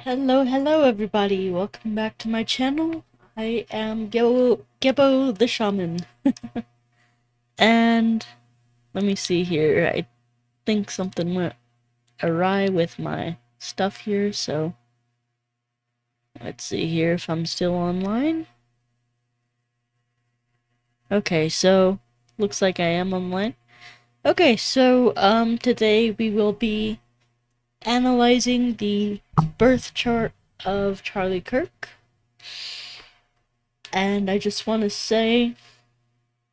Hello everybody. Welcome back to my channel. I am Gebo the Shaman. And let me see here. I think something went awry with my stuff here, so let's see here if I'm still online. Okay, so looks like I am online. Okay, so today we will be analyzing the birth chart of Charlie Kirk. And I just want to say,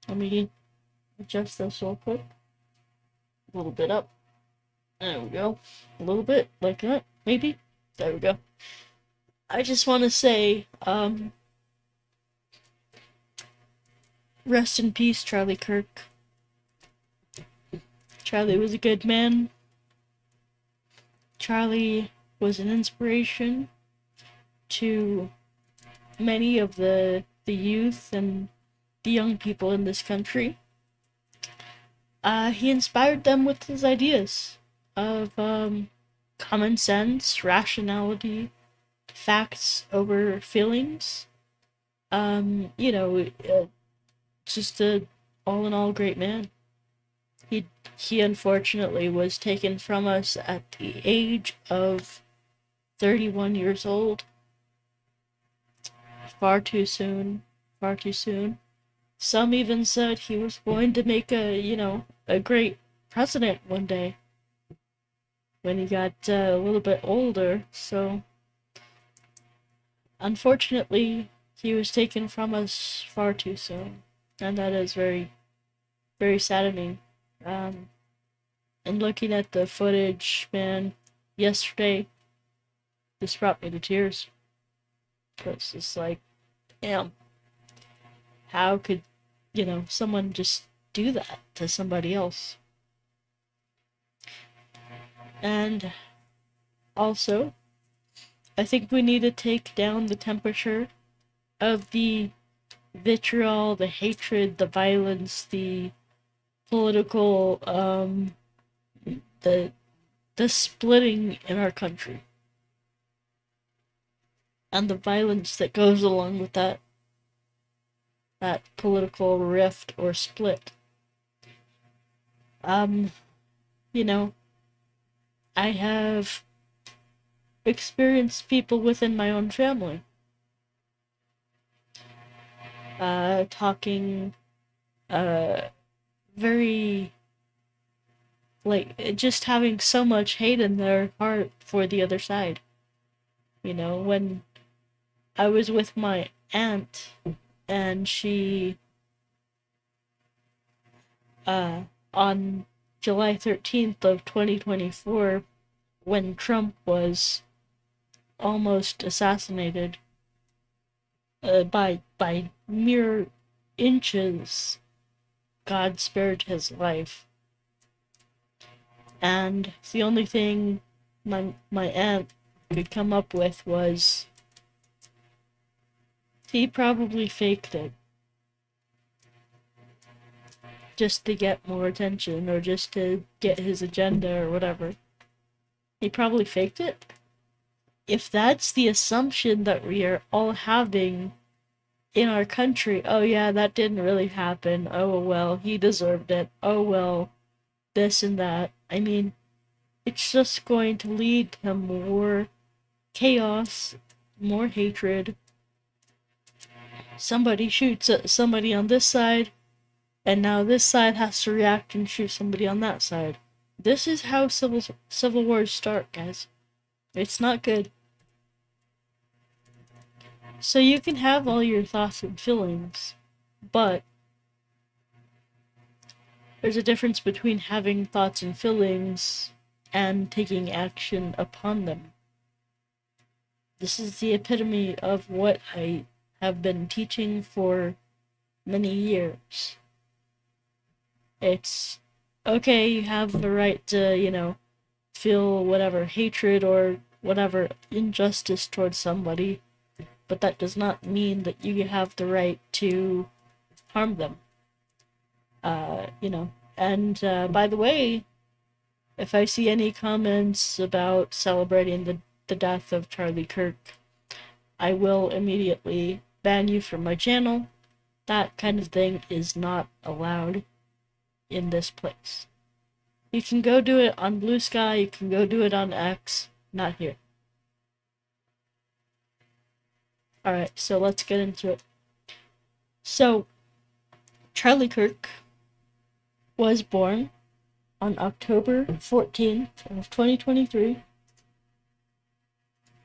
let me adjust this real quick. A little bit up. There we go. A little bit, like that, maybe. There we go. I just want to say, rest in peace, Charlie Kirk. Charlie was a good man. Charlie was an inspiration to many of the youth and the young people in this country. He inspired them with his ideas of common sense, rationality, facts over feelings. Just a all in all great man. He unfortunately was taken from us at the age of 31 years old. Far too soon. Far too soon. Some even said he was going to make a great president one day when he got a little bit older. So, unfortunately, he was taken from us far too soon. And that is very, very saddening. And looking at the footage, man, yesterday, this brought me to tears. Because it's like, damn, how could, someone just do that to somebody else? And also, I think we need to take down the temperature of the vitriol, the hatred, the violence, the political, the splitting in our country, and the violence that goes along with that political rift or split. You know, I have experienced people within my own family talking very, like, just having so much hate in their heart for the other side. When I was with my aunt and she on July 13th of 2024, when Trump was almost assassinated, by mere inches, God spared his life. And the only thing my aunt could come up with was he probably faked it just to get more attention or just to get his agenda or whatever. He probably faked it. If that's the assumption that we are all having in our country, oh yeah, that didn't really happen, oh well, he deserved it, oh well, this and that, I mean, it's just going to lead to more chaos, more hatred. Somebody shoots at somebody on this side, and now this side has to react and shoot somebody on that side. This is how civil wars start, guys. It's not good. So you can have all your thoughts and feelings, but there's a difference between having thoughts and feelings and taking action upon them. This is the epitome of what I have been teaching for many years. It's okay, you have the right to, feel whatever hatred or whatever injustice towards somebody, but that does not mean that you have the right to harm them. And by the way, if I see any comments about celebrating the death of Charlie Kirk, I will immediately ban you from my channel. That kind of thing is not allowed in this place. You can go do it on Blue Sky, you can go do it on X, not here. Alright, so let's get into it. So, Charlie Kirk was born on October 14th of 2023.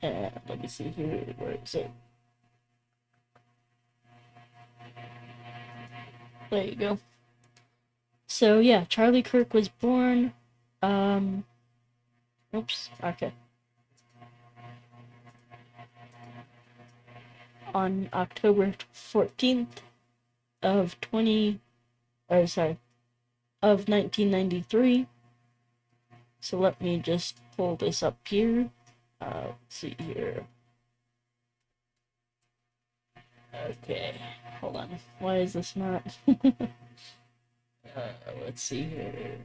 And let me see here, where is it? There you go. So yeah, Charlie Kirk was born, oops, okay. On October 14th of 1993. So let me just pull this up here. Let's see here. Okay, hold on. Why is this not? Let's see here.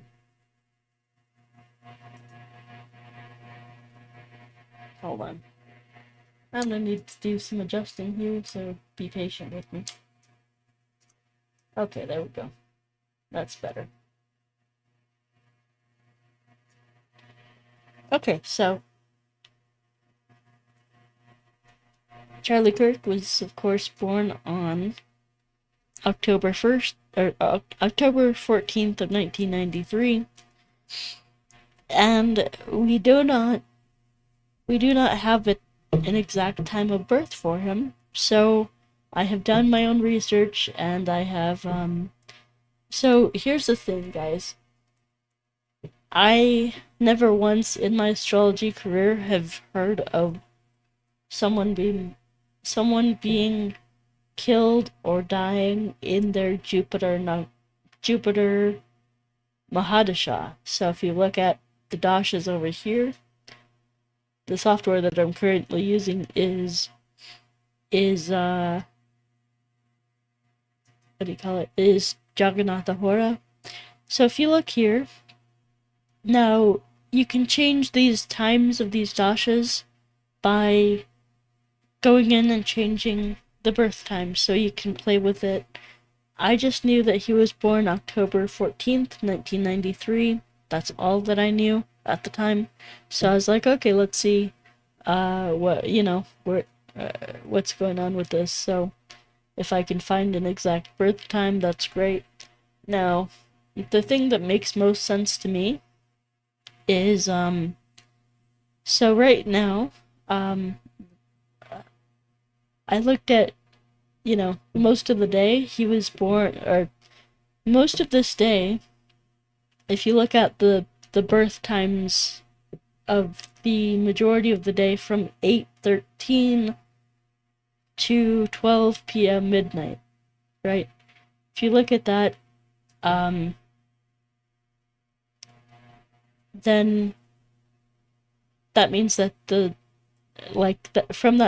Hold on. I'm gonna need to do some adjusting here, so be patient with me. Okay, there we go. That's better. Okay, so Charlie Kirk was, of course, born on October 1st, or October 14th of 1993, and we do not have an exact time of birth for him. So I have done my own research, and I have so here's the thing, guys. I never once in my astrology career have heard of someone being killed or dying in their Jupiter Mahadasha. So if you look at the dashas over here, the software that I'm currently using is what do you call it? Is Jagannatha Hora. So if you look here, now you can change these times of these dashas by going in and changing the birth time, so you can play with it. I just knew that he was born October 14th, 1993. That's all that I knew at the time. So I was like, okay, let's see what's going on with this. So if I can find an exact birth time, that's great. Now, the thing that makes most sense to me is so right now, I looked at, most of the day he was born, or most of this day, if you look at the birth times of the majority of the day from 8:13 to 12 p.m. midnight, right? If you look at that, then that means that from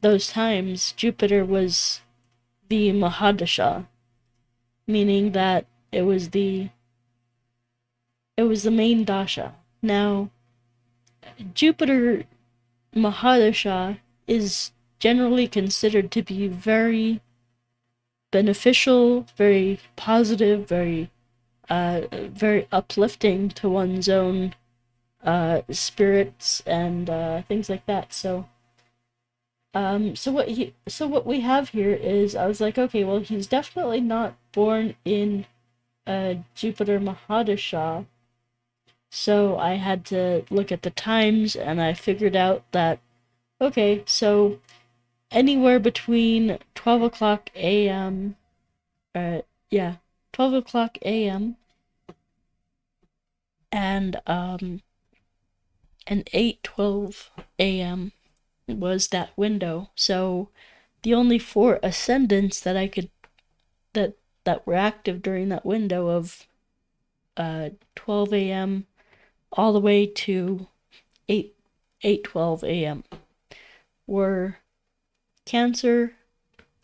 those times, Jupiter was the Mahadasha, meaning that it was the main dasha. Now, Jupiter Mahadasha is generally considered to be very beneficial, very positive, very uplifting to one's own spirits and things like that. So what we have here is, I was like, okay, well, he's definitely not born in Jupiter Mahadasha. So I had to look at the times, and I figured out that, okay, so anywhere between 12 o'clock a.m. 12 o'clock a.m. and 8:12 a.m. was that window. So the only 4 ascendants that I could that were active during that window of 12 a.m. all the way to 8:12 a.m. were Cancer,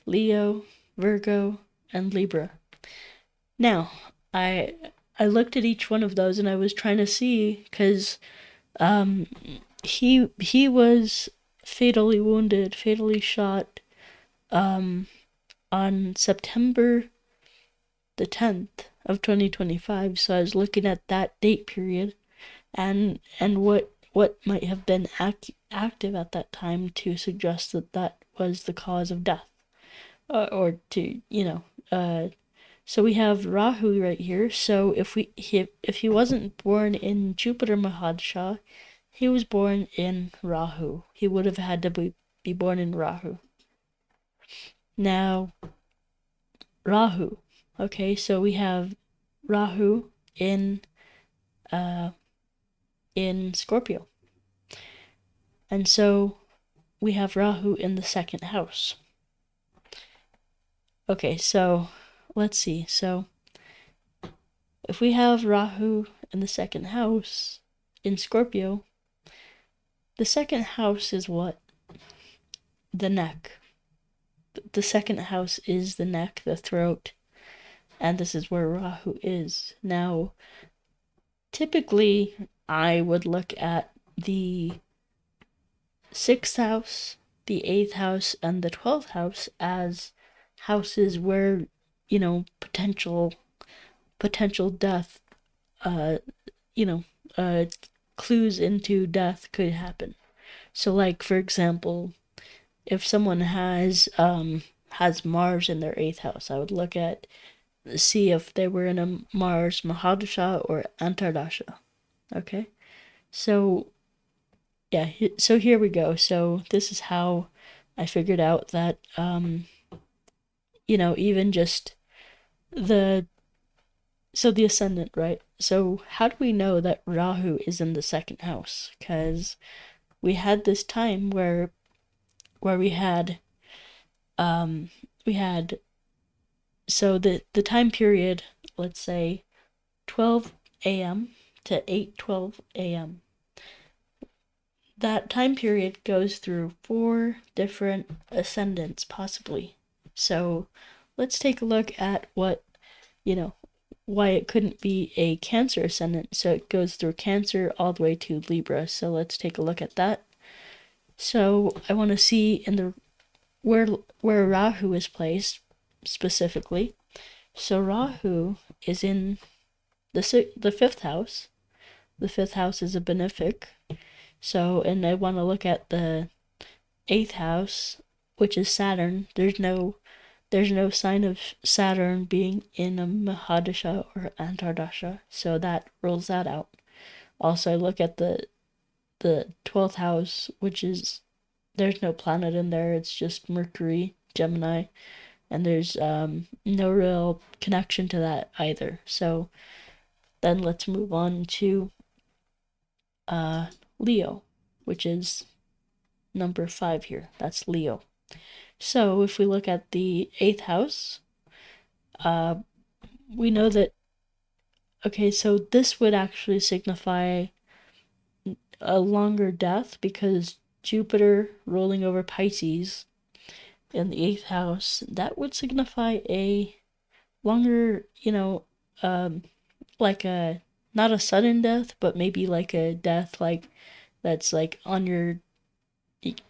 Leo, Virgo, and Libra. Now, I looked at each one of those, and I was trying to see, because he was fatally wounded, fatally shot, on September the 10th of 2025. So I was looking at that date period and what might have been active at that time to suggest that that was the cause of death, or to so we have Rahu right here. So if he wasn't born in Jupiter Mahadasha, he was born in Rahu. He would have had to be born in Rahu. Now, Rahu. Okay, so we have Rahu in uh in Scorpio. And so we have Rahu in the second house. Okay, so let's see. So if we have Rahu in the second house in Scorpio, the second house is what? The neck. The second house is the neck, the throat, and this is where Rahu is. Now, typically, I would look at the 6th house, the 8th house, and the 12th house as houses where, potential death, uh, you know, clues into death could happen. So, like, for example, if someone has Mars in their 8th house, I would look at see if they were in a Mars Mahadasha or Antardasha. Okay, so yeah, so here we go. So this is how I figured out that even just the the ascendant, right? So how do we know that Rahu is in the second house? Because we had this time where we had we had so the time period, let's say 12 a.m. to 8:12 a.m. That time period goes through 4 different ascendants, possibly. So let's take a look at why it couldn't be a Cancer ascendant. So it goes through Cancer all the way to Libra. So let's take a look at that. So I want to see in the where Rahu is placed specifically. So Rahu is in the 5th house. The 5th house is a benefic. So, and I want to look at the 8th house, which is Saturn. There's no sign of Saturn being in a Mahadasha or Antardasha, so that rules that out. Also, I look at the 12th house, which is there's no planet in there. It's just Mercury, Gemini, and there's no real connection to that either. So then let's move on to Leo, which is number 5 here. That's Leo. So if we look at the 8th house, we know that, okay, so this would actually signify a longer death because Jupiter rolling over Pisces in the 8th house, that would signify a longer, like a, not a sudden death, but maybe like a death that's like on your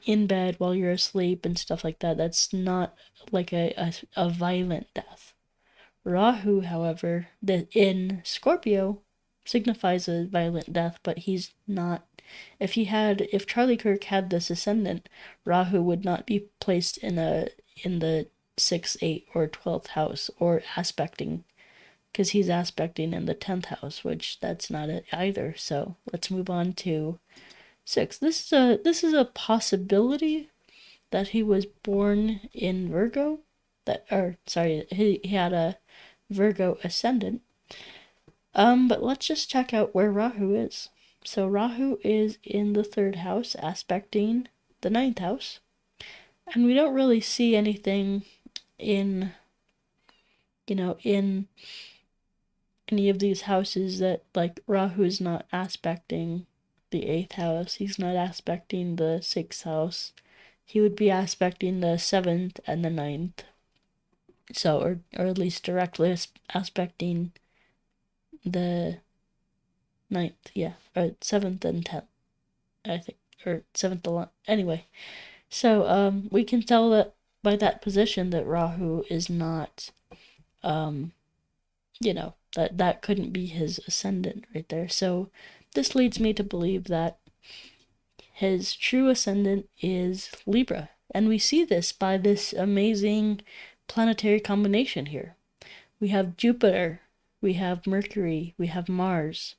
in bed while you're asleep and stuff like that. That's not like a violent death. Rahu, however, in Scorpio signifies a violent death, but he's not. If Charlie Kirk had this ascendant, Rahu would not be placed in the 6th, 8th, or 12th house or aspecting, because he's aspecting in the 10th house, which that's not it either. So let's move on to 6. This is a possibility that he was born in Virgo. He had a Virgo ascendant. But let's just check out where Rahu is. So Rahu is in the 3rd house, aspecting the 9th house, and we don't really see anything in in any of these houses that, like, Rahu is not aspecting the 8th house. He's not aspecting the 6th house. He would be aspecting the 7th and the 9th. So, or at least directly aspecting the 9th, yeah, or 7th and 10th, I think. or seventh anyway. So we can tell that by that position that Rahu is not, um, that couldn't be his ascendant right there. So this leads me to believe that his true ascendant is Libra. And we see this by this amazing planetary combination here. We have Jupiter, we have Mercury, we have Mars.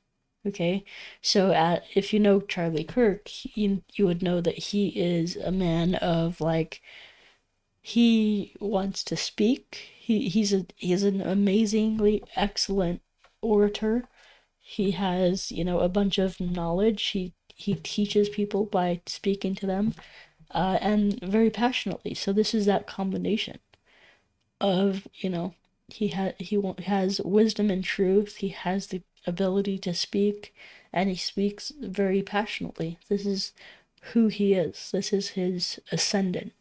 Okay, so if you know Charlie Kirk, you would know that he is a man of like, he wants to speak. He's an amazingly excellent orator. He has, a bunch of knowledge. He teaches people by speaking to them, and very passionately. So this is that combination of, he has wisdom and truth. He has the ability to speak, and he speaks very passionately. This is who he is. This is his ascendant.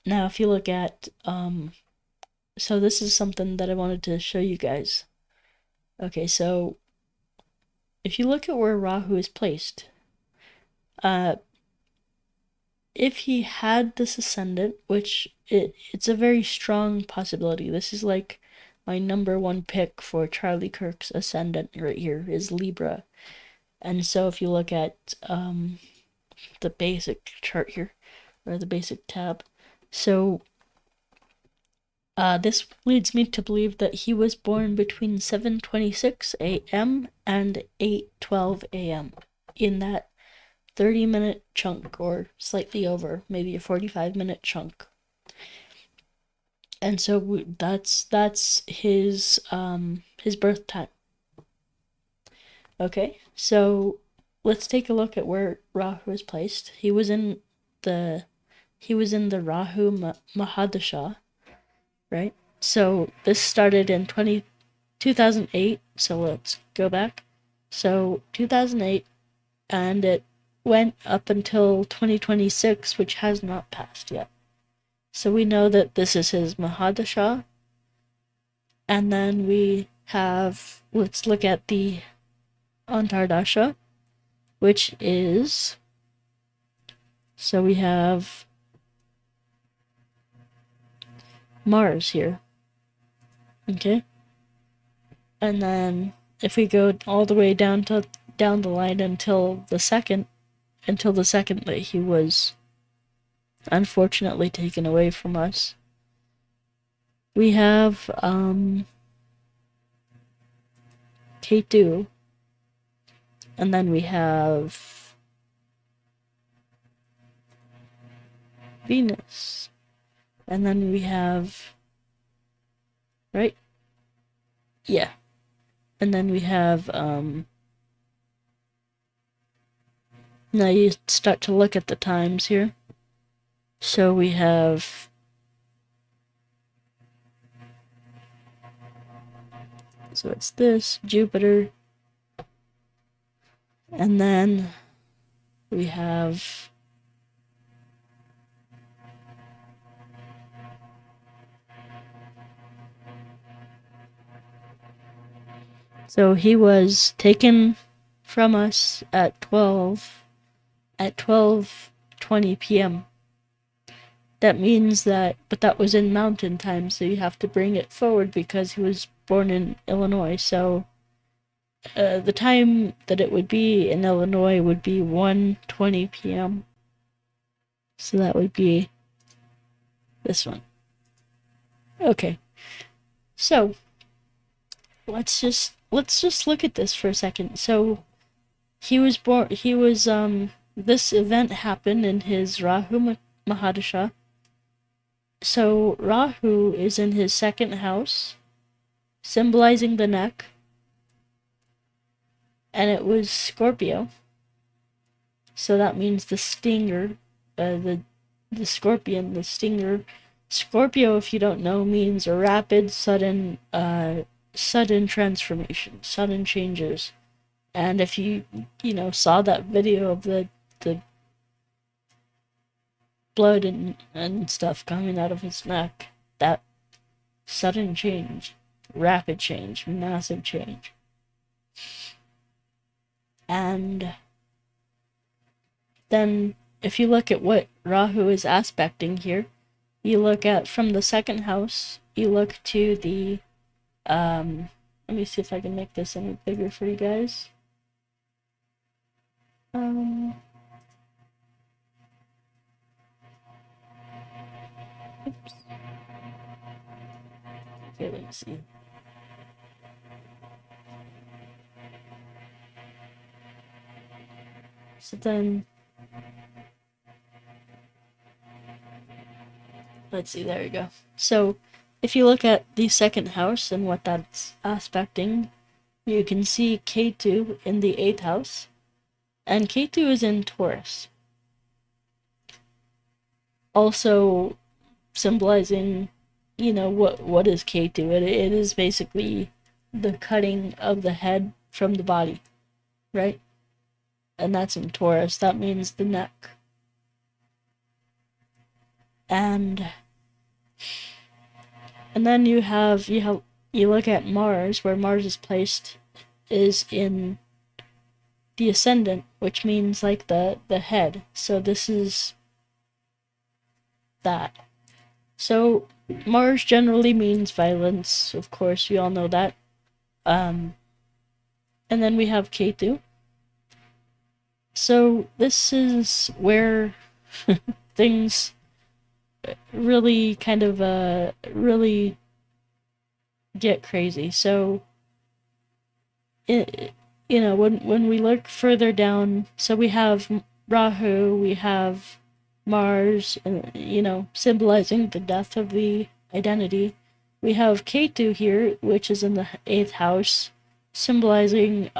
Now, if you look at, so this is something that I wanted to show you guys. Okay, so if you look at where Rahu is placed, if he had this ascendant, which it's a very strong possibility. This is like my number one pick for Charlie Kirk's ascendant right here is Libra. And so if you look at the basic chart here, or the basic tab, so this leads me to believe that he was born between 7:26 a.m. and 8:12 a.m. in that 30-minute chunk, or slightly over, maybe a 45-minute chunk. And so that's his birth time. Okay, so let's take a look at where Rahu is placed. He was in the Rahu Mahadasha, right? So this started in 2008, so let's go back. So 2008, and it went up until 2026, which has not passed yet. So we know that this is his Mahadasha. And then we have, let's look at the Antardasha, which is, so we have Mars here. Okay? And then if we go all the way down the line until the second that he was unfortunately taken away from us, we have Ketu, and then we have Venus, and then we have, right? Yeah. And then we have, now you start to look at the times here. So we have, so it's this, Jupiter, and then we have so he was taken from us at 12:20 p.m. That means that, but that was in mountain time, so you have to bring it forward because he was born in Illinois. So the time that it would be in Illinois would be 1:20 p.m. So that would be this one. Okay. So let's just look at this for a second. So he was born, this event happened in his Rahu Mahadasha. So Rahu is in his second house, symbolizing the neck, and it was Scorpio. So that means the stinger, the scorpion, the stinger. Scorpio, if you don't know, means a rapid, sudden transformation, sudden changes. And if you saw that video of the blood and stuff coming out of his neck, that sudden change, rapid change, massive change. And Then if you look at what Rahu is aspecting here, you look at from the second house, you look to the let me see if I can make this any bigger for you guys. Oops. Okay, let me see. So then, let's see, there you go. So if you look at the second house and what that's aspecting, you can see K2 in the 8th house, and K2 is in Taurus. Also symbolizing, what is K2? It is basically the cutting of the head from the body, right? And that's in Taurus. That means the neck. And then you look at Mars, where Mars is placed is in the ascendant, which means like the head. So this is that. So Mars generally means violence, of course, we all know that. And then we have Ketu. So this is where things really kind of really get crazy. So when we look further down, so we have Rahu, we have Mars, symbolizing the death of the identity. We have Ketu here, which is in the 8th house, symbolizing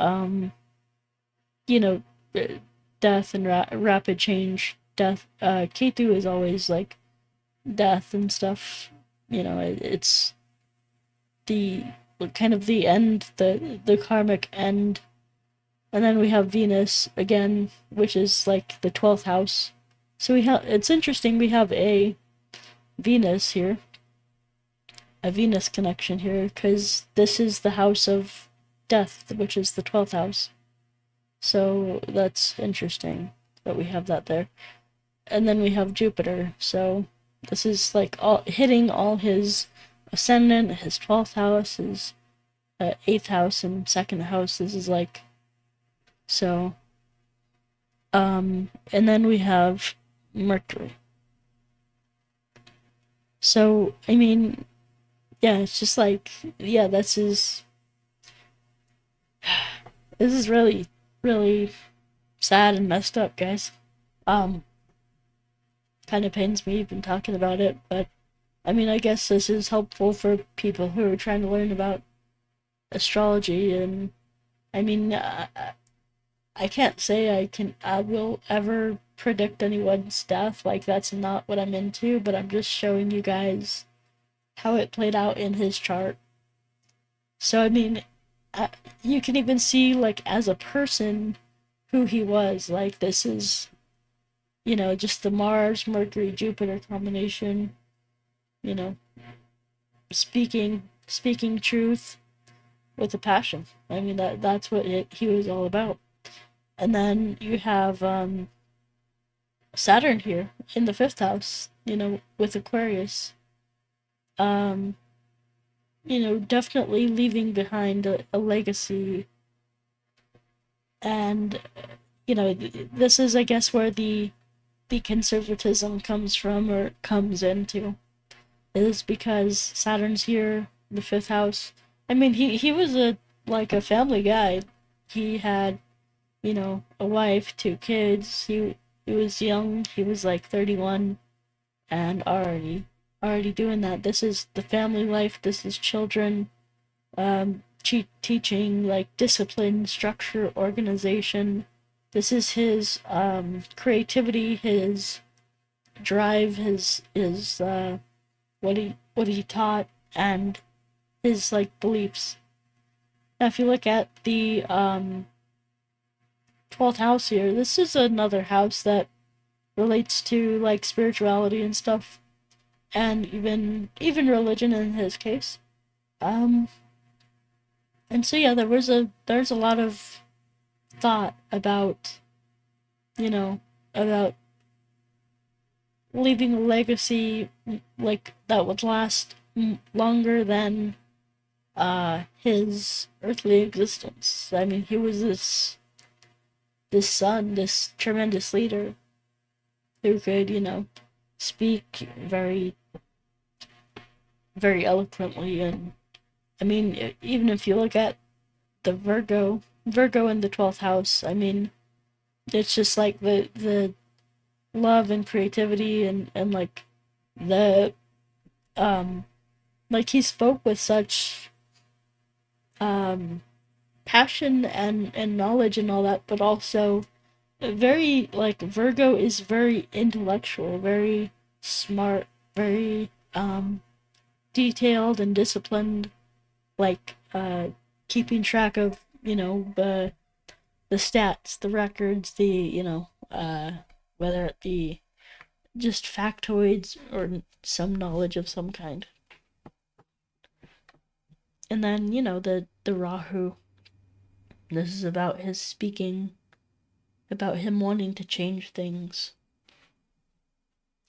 death and rapid change. Death. Ketu is always like death and stuff. It's the kind of the end, the karmic end. And then we have Venus again, which is like the 12th house. So it's interesting, we have a Venus here, a Venus connection here, because this is the house of death, which is the 12th house. So that's interesting that we have that there. And then we have Jupiter. So this is like hitting all his ascendant, his 12th house, his 8th house, and 2nd house. This is like, so and then we have Mercury. So I mean, yeah, it's just like, yeah, this is really, really sad and messed up, guys. Kind of pains me even talking about it, but I mean, I guess this is helpful for people who are trying to learn about astrology. And I mean, I can't say I will ever predict anyone's death. Like, that's not what I'm into, but I'm just showing you guys how it played out in his chart. So I mean, you can even see, like, as a person, who he was. Like, this is, just the Mars, Mercury, Jupiter combination, you know, speaking truth with a passion. I mean, that's what he was all about. And then you have Saturn here in the 5th house, with Aquarius. Definitely leaving behind a legacy. And, this is, I guess, where the conservatism comes from, or comes into, is because Saturn's here, the 5th house. I mean, he was a family guy. He had, a wife, 2 kids. He was young. He was like 31, and already doing that. This is the family life. This is children. Teaching like discipline, structure, organization. This is his creativity, his drive, his what he taught, and his like beliefs. Now, if you look at the 12th house here, this is another house that relates to like spirituality and stuff, and even religion in his case. And so yeah, there's a lot of thought about, about leaving a legacy like that would last longer than his earthly existence. I mean, he was this son, this tremendous leader who could, speak very very eloquently. And I mean, even if you look at the Virgo in the 12th house, I mean, it's just like the love and creativity and like the like he spoke with such um passion and knowledge and all that, but also very like Virgo is very intellectual, very smart, very detailed and disciplined, like keeping track of, the stats, the records, the, whether it be just factoids or some knowledge of some kind. And then, the Rahu. This is about his speaking, about him wanting to change things.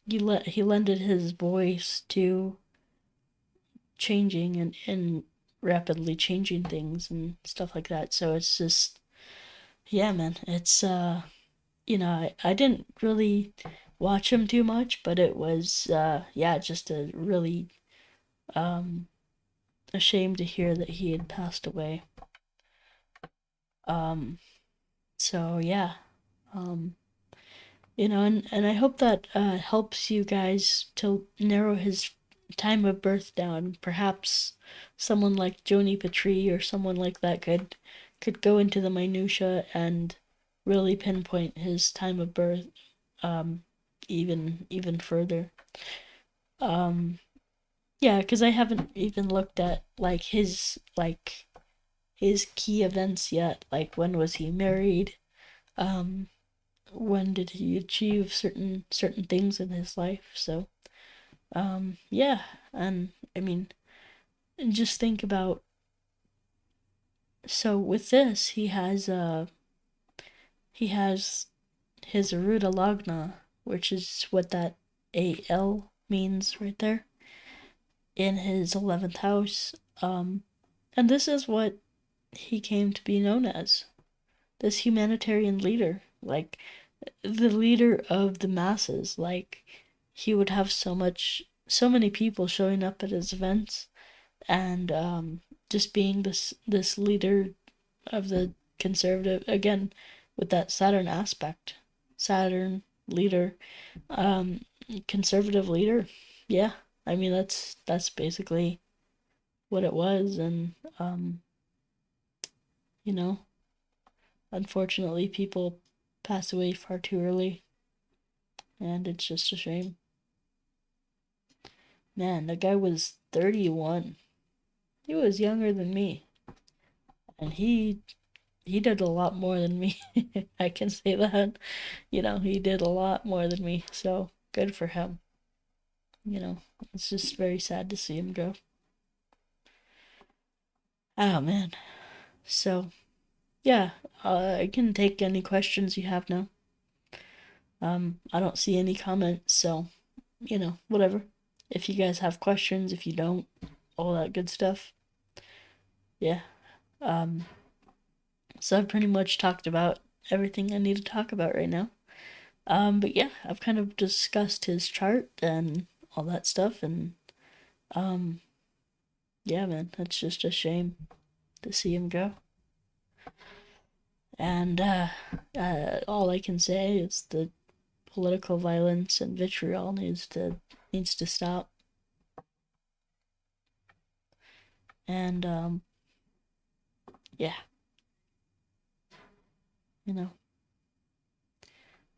He lended his voice to changing and rapidly changing things and stuff like that. So it's just, yeah, man. It's I didn't really watch him too much, but it was yeah, just a really um a shame to hear that he had passed away. Um so yeah. Um and I hope that helps you guys to narrow his time of birth down. Perhaps someone like Joni Petrie or someone like that could go into the minutia and really pinpoint his time of birth um, even further. Um, yeah, because I haven't even looked at like his key events yet. Like when was he married? Um, when did he achieve certain things in his life? So yeah, and I mean, just think about. So with this, he has his Aruda Lagna, which is what that AL means right there, in his 11th house. And this is what he came to be known as, this humanitarian leader, like the leader of the masses. Like he would have so many people showing up at his events, and just being this leader of the conservative, again with that Saturn aspect, Saturn leader, um, conservative leader. Yeah, I mean that's basically what it was. And you know, unfortunately, people pass away far too early, and it's just a shame. Man, the guy was 31. He was younger than me, and he did a lot more than me. I can say that. He did a lot more than me, so good for him. It's just very sad to see him go. Oh man. So, yeah, I can take any questions you have now. I don't see any comments, so, whatever. If you guys have questions, if you don't, all that good stuff. Yeah. Um, so I've pretty much talked about everything I need to talk about right now. But yeah, I've kind of discussed his chart and all that stuff, and um, yeah, man, it's just a shame to see him go. And all I can say is the political violence and vitriol needs to stop. And yeah, you know,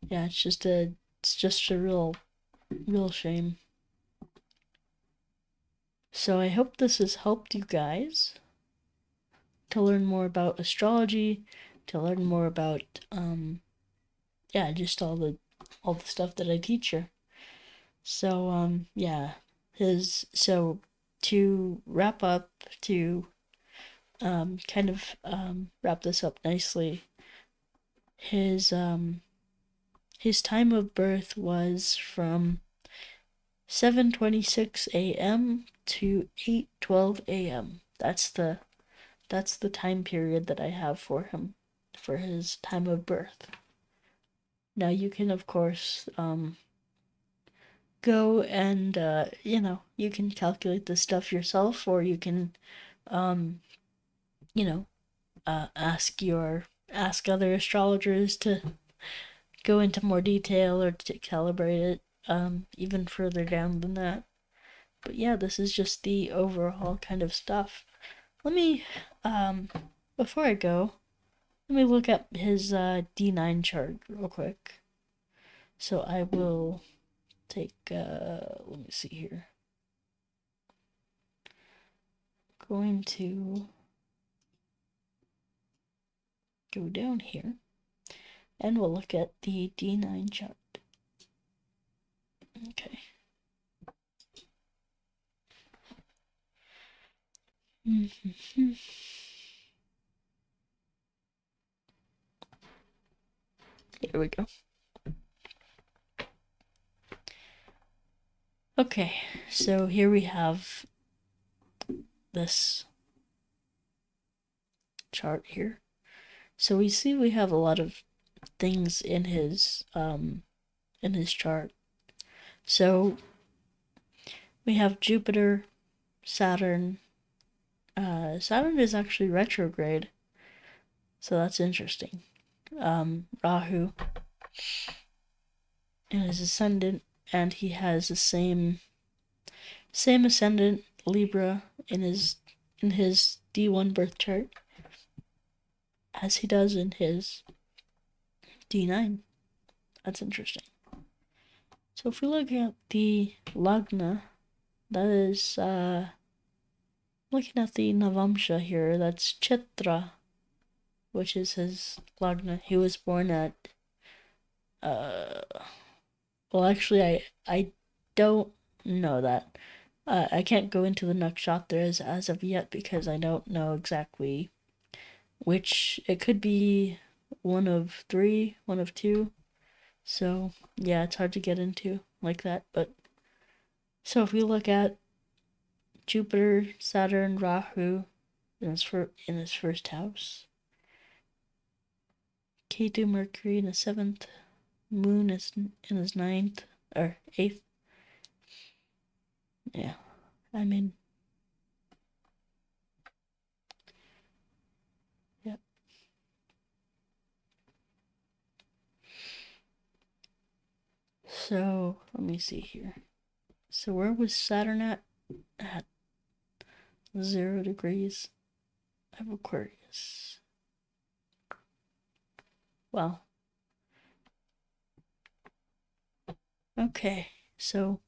yeah, it's just a real shame. So I hope this has helped you guys to learn more about astrology, to learn more about yeah, just all the stuff that I teach you. So yeah, his so to wrap up, to kind of wrap this up nicely, his his time of birth was from 7:26 a.m. to 8:12 a.m. That's the time period that I have for him, for his time of birth. Now you can of course go and you can calculate this stuff yourself, or you can you know ask other astrologers to go into more detail or to calibrate it even further down than that. But yeah, this is just the overall kind of stuff. Let me before I go, let me look at his D9 chart real quick. So I will take let me see here. Going to go down here and we'll look at the D9 chart. Okay. Here we go. Okay, so here we have this chart here. So we see we have a lot of things in his chart. So we have Jupiter, Saturn. Saturn is actually retrograde, so that's interesting. Rahu in his ascendant, and he has the same ascendant, Libra, in his D1 birth chart as he does in his D9. That's interesting. So if we look at the Lagna, that is looking at the Navamsha here, that's Chitra, which is his Lagna. He was born at well, actually I don't know that. I can't go into the nakshatras as of yet because I don't know exactly which. It could be one of three, one of two. So yeah, it's hard to get into like that. But so if we look at Jupiter, Saturn, Rahu in his first house, Ketu, Mercury in his 7th, Moon is in his 9th or 8th. Yeah, I mean, yeah. So let me see here. So where was Saturn at? At 0 degrees of Aquarius. Well, okay, so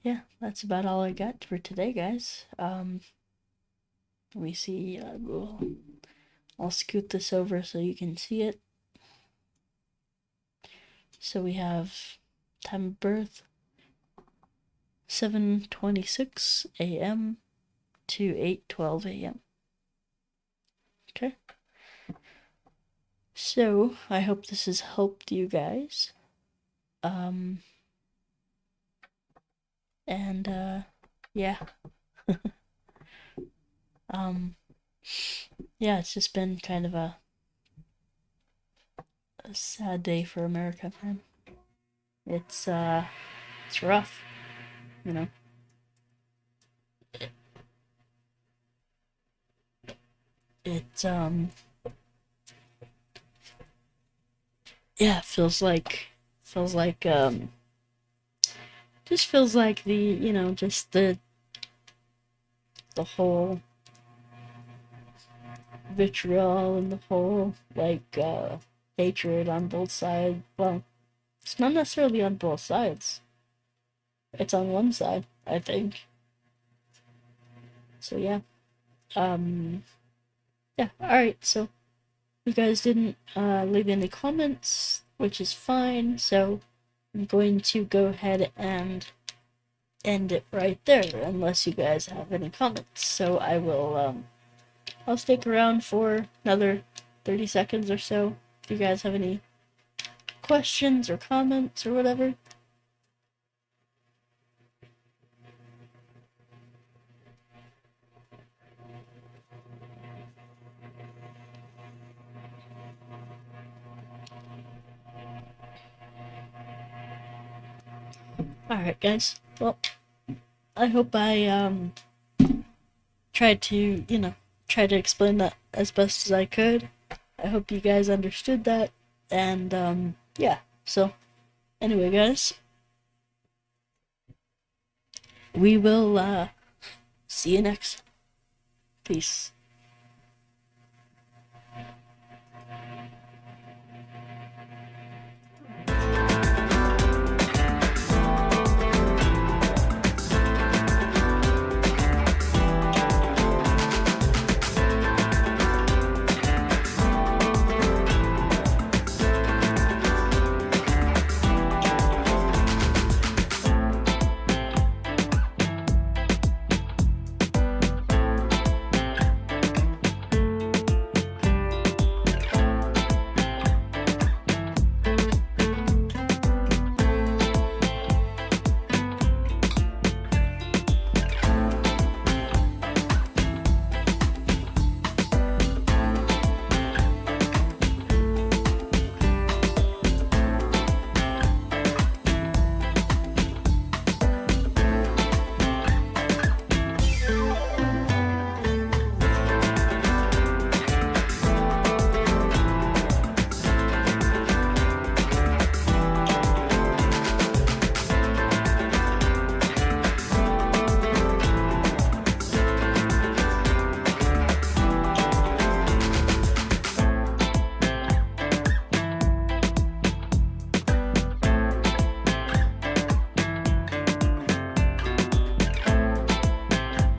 yeah, that's about all I got for today, guys. Let me see. I'll scoot this over so you can see it. So we have time of birth 7:26 a.m. to 8:12 a.m. Okay. So I hope this has helped you guys. And yeah. Yeah, it's just been kind of a sad day for America, man. It's rough, you know. Yeah, feels like just feels like just the whole vitriol and the whole hatred on both sides. Well, it's not necessarily on both sides. It's on one side, I think. So yeah. Yeah, alright, so you guys didn't leave any comments, which is fine, so I'm going to go ahead and end it right there, unless you guys have any comments. So I will, I'll stick around for another 30 seconds or so if you guys have any questions or comments or whatever? Alright, guys. Well, I hope I tried to, try to explain that as best as I could. I hope you guys understood that. And yeah. So anyway, guys, we will see you next. Peace.